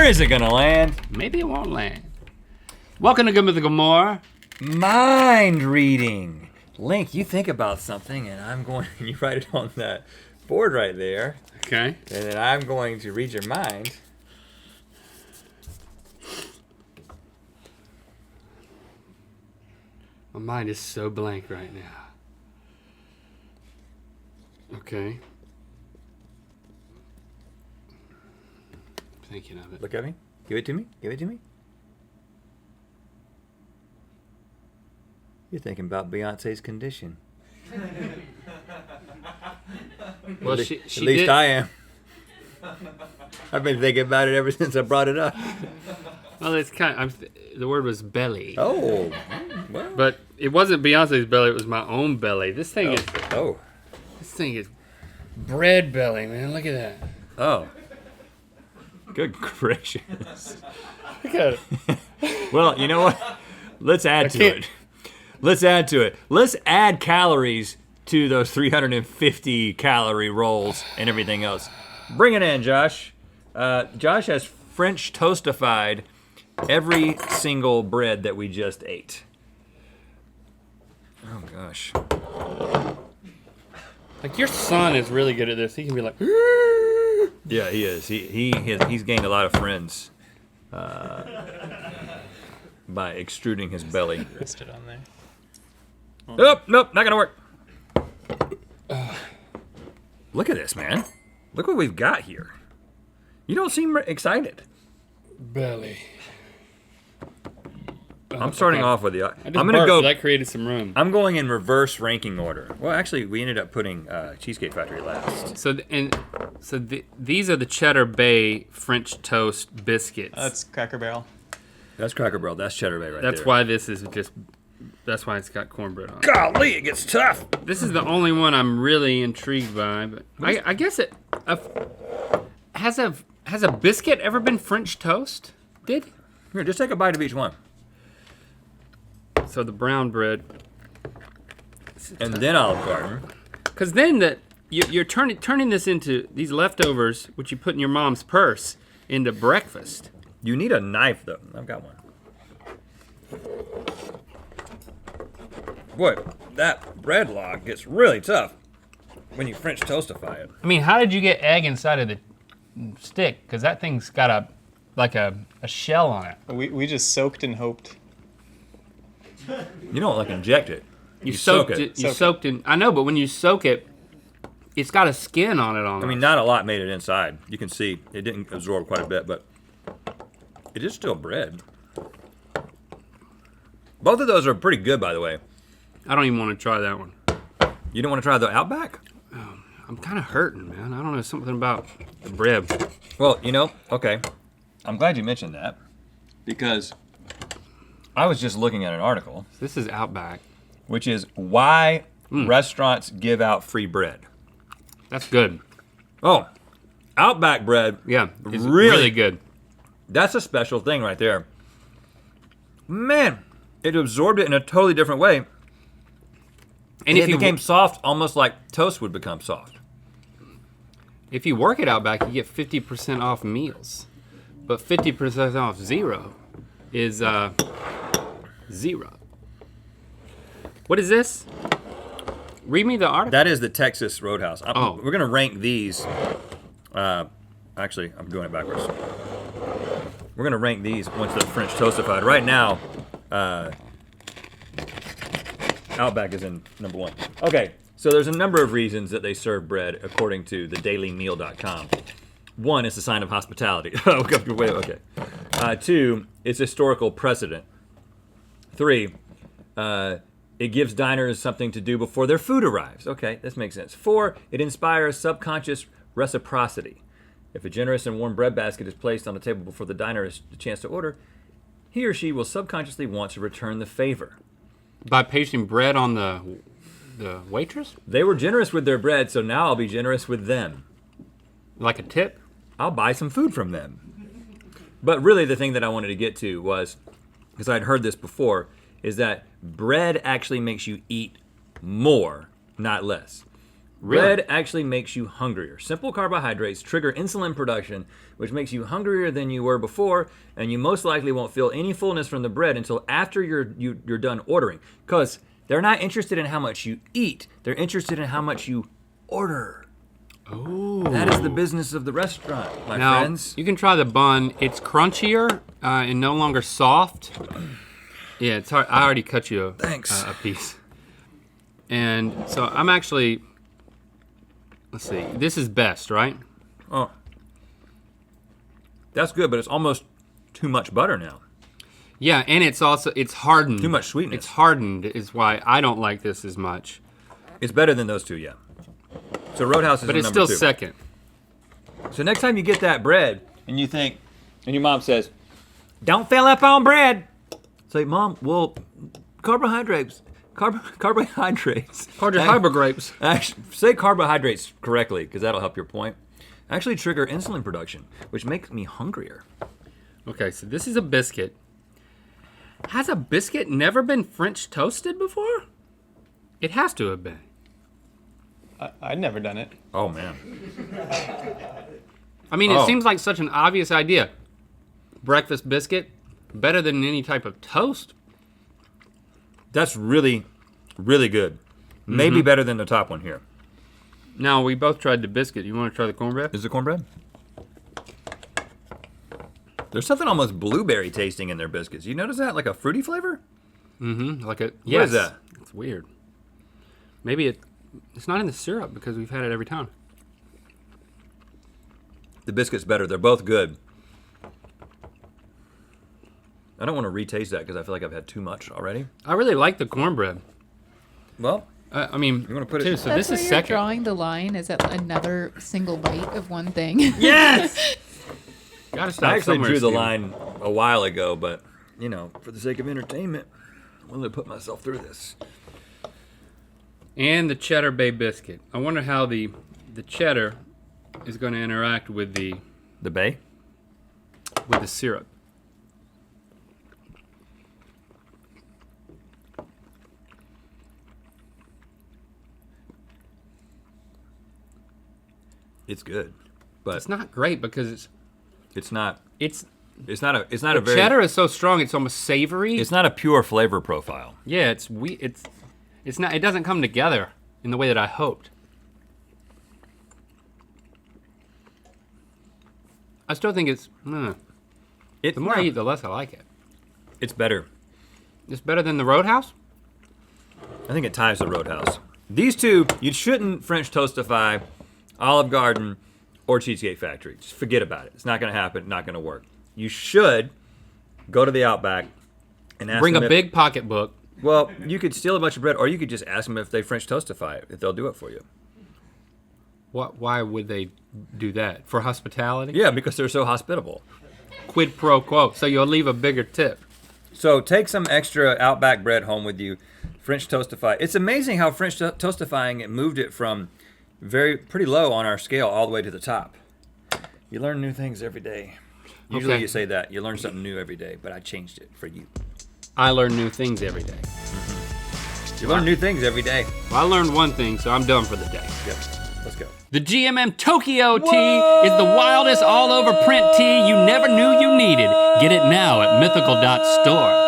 Where is it gonna land? Maybe it won't land. Welcome to Good Mythical More. Mind reading. Link, you think about something and I'm going, you write it on that board right there. Okay. And then I'm going to read your mind. My mind is so blank right now. Okay. Thinking of it. Look at me. Give it to me. Give it to me. You're thinking about Beyonce's condition. Well, at she least did. I am. I've been thinking about it ever since I brought it up. Well, it's the word was belly. Oh, well. But it wasn't Beyonce's belly, it was my own belly. This thing is bread belly, man. Look at that. Oh. Good gracious. Look at it. Well, you know what? Let's add to it. Let's add to it. Let's add calories to those 350 calorie rolls and everything else. Bring it in, Josh. Josh has French toastified every single bread that we just ate. Oh gosh. Like your son is really good at this. He can be like, yeah, he is. He's gained a lot of friends by extruding his belly. Rest it on there. Oh, nope, not gonna work. Look at this, man. Look what we've got here. You don't seem excited. belly. I'm starting off with the. I'm gonna burped, go. That created some room. I'm going in reverse ranking order. Well, actually, we ended up putting Cheesecake Factory last. These are the Cheddar Bay French toast biscuits. That's Cracker Barrel. That's Cracker Barrel. That's Cheddar Bay right there. That's why this is just. That's why it's got cornbread on it. Golly, it gets tough. This is the only one I'm really intrigued by, but I guess it has a biscuit ever been French toast? Did? Here, just take a bite of each one. So the brown bread. And then Olive Garden. Because then you're turning this into these leftovers, which you put in your mom's purse, into breakfast. You need a knife though. I've got one. Boy, that bread log gets really tough when you French toastify it. I mean, how did you get egg inside of the stick? Because that thing's got a shell on it. We just soaked and hoped. You don't like inject it. You soaked it. You soaked it. I know, but when you soak it, it's got a skin on it. I mean, not a lot made it inside. You can see it didn't absorb quite a bit, but it is still bread. Both of those are pretty good, by the way. I don't even want to try that one. You don't want to try the Outback? I'm kind of hurting, man. I don't know, something about the bread. Well, okay. I'm glad you mentioned that because I was just looking at an article. This is Outback. Which is why restaurants give out free bread. That's good. Oh, Outback bread. Yeah, it's really good. That's a special thing right there. Man, it absorbed it in a totally different way. And it became soft, almost like toast would become soft. If you work at Outback, you get 50% off meals. But 50% off zero is zero. What is this? Read me the article. That is the Texas Roadhouse. Oh. We're gonna rank these. Actually, I'm doing it backwards. We're gonna rank these once they're French toastified. Right now, Outback is in number 1. Okay, so there's a number of reasons that they serve bread according to thedailymeal.com. 1, it's a sign of hospitality. Okay. 2, it's historical precedent. 3, it gives diners something to do before their food arrives. Okay, this makes sense. 4, it inspires subconscious reciprocity. If a generous and warm bread basket is placed on the table before the diner has the chance to order, he or she will subconsciously want to return the favor. By pasting bread on the waitress? They were generous with their bread, so now I'll be generous with them. Like a tip? I'll buy some food from them. But really the thing that I wanted to get to was, because I'd heard this before, is that bread actually makes you eat more, not less. Really? Bread actually makes you hungrier. Simple carbohydrates trigger insulin production, which makes you hungrier than you were before, and you most likely won't feel any fullness from the bread until after you're done ordering. Because they're not interested in how much you eat. They're interested in how much you order. Oh. That is the business of the restaurant, my Now, friends. you can try the bun. It's crunchier and no longer soft. Yeah, it's hard. I already cut you Thanks. a piece. And so I'm actually, let's see, this is best, right? Oh. That's good, but it's almost too much butter now. Yeah, and it's hardened. Too much sweetness. It's hardened is why I don't like this as much. It's better than those two, yeah. So Roadhouse is But in it's number still 2. second. So next time you get that bread and you think, and your mom says, don't fill up on bread. Say, Mom, well, carbohydrates. Carbohydrates. Carbohydrates. Actually, say carbohydrates correctly, because that'll help your point. Actually trigger insulin production, which makes me hungrier. Okay, so this is a biscuit. Has a biscuit never been French toasted before? It has to have been. I'd never done it. Oh, man. I mean, Oh. it seems like such an obvious idea. Breakfast biscuit, better than any type of toast. That's really, really good. Maybe better than the top one here. Now, we both tried the biscuit. You want to try the cornbread? Is it cornbread? There's something almost blueberry tasting in their biscuits. You notice that? Like a fruity flavor? Mm-hmm. Like a What yes. is that? It's weird. Maybe it's not in the syrup because we've had it every time. The biscuit's better. They're both good. I don't want to retaste that because I feel like I've had too much already. I really like the cornbread. Well, I mean, You wanna put it- too, so That's this where is you're second. drawing the line is at another single bite of one thing. Yes. Gotta stop I actually somewhere, drew the Steven. line a while ago, but, you know, for the sake of entertainment, I'm willing to put myself through this. And the cheddar bay biscuit. I wonder how the cheddar is going to interact with the The bay? syrup. It's good, but It's not great because it's not. it's It's not a. It's not the a very. cheddar is so strong. It's almost savory. It's not a pure flavor profile. Yeah, it's not. It doesn't come together in the way that I hoped. I still think it's. It's The more I eat, the less I like it. It's better. It's better than the Roadhouse. I think it ties the Roadhouse. These two, you shouldn't French toastify, Olive Garden, or Cheesecake Factory. Just forget about it. It's not going to happen. Not going to work. You should go to the Outback and ask Bring them a if- big pocketbook. Well, you could steal a bunch of bread, or you could just ask them if they French toastify it, if they'll do it for you. Why would they do that? For hospitality? Yeah, because they're so hospitable. Quid pro quo. So you'll leave a bigger tip. So take some extra Outback bread home with you. French toastify. It's amazing how French toastifying it moved it from pretty low on our scale all the way to the top. You learn new things every day. Usually Okay. you say that. You learn something new every day, but I changed it for you. I learn new things every day. You learn new things every day. Well, I learned one thing, so I'm done for the day. Yep. Let's go. The GMM Tokyo tee is the wildest all-over print tee you never knew you needed. Get it now at mythical.store.